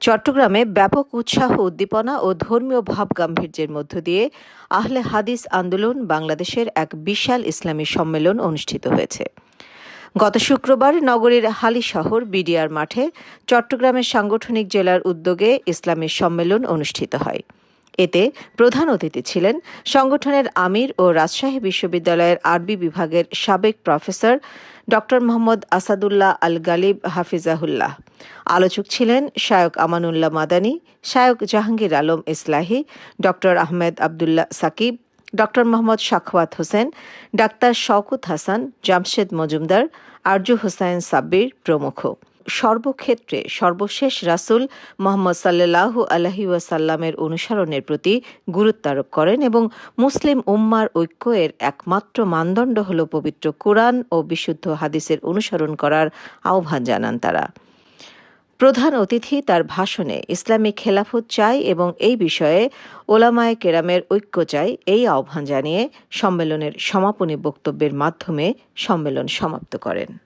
চট্টগ্রামে ব্যাপক উৎসাহ উদ্দীপনা ও ধর্মীয় ভাবগাম্ভীর্যের মধ্য দিয়ে আহলে হাদিস আন্দোলন বাংলাদেশের এক বিশাল ইসলামী সম্মেলন অনুষ্ঠিত হয়েছে। গত শুক্রবার নগরীর হালিশহর বিডিআর মাঠে চট্টগ্রামের সাংগঠনিক জেলার উদ্যোগে ইসলামী সম্মেলন অনুষ্ঠিত হয়। এতে প্রধান অতিথি ছিলেন সংগঠনের আমির ও রাজশাহী বিশ্ববিদ্যালয়ের আরবি বিভাগের সাবেক প্রফেসর ড. মোহাম্মদ আসাদুল্লাহ আল গালিব হাফিজাহুল্লাহ। আলোচক ছিলেন শায়খ আমানুল্লাহ মাদানী, শায়খ জাহাঙ্গীর আলম ইসলাহি, ড. আহমেদ আবদুল্লাহ সাকিব, ড. মোহাম্মদ সাখাওয়াত হোসেন, ডাক্তার শওকত হাসান, জামশেদ মজুমদার, আরজু হোসাইন সাব্বির প্রমুখ। সর্বক্ষেত্রে সর্বশেষ রাসূল মুহাম্মদ সাল্লাল্লাহু আলাইহি ওয়াসাল্লামের অনুসরণের প্রতি গুরুত্ব আরোপ করেন এবং মুসলিম উম্মার ঐক্য এর একমাত্র মানদণ্ড হল পবিত্র কুরআন ও বিশুদ্ধ হাদিসের অনুসরণ করার আহ্বান জানান তারা। প্রধান অতিথি তার ভাষণে ইসলামী খেলাফত চাই এবং এই বিষয়ে ওলামায়ে কেরামের ঐক্য চাই এই আহ্বান জানিয়ে সম্মেলনের সমাপনী বক্তব্যের মাধ্যমে সম্মেলন সমাপ্ত করেন।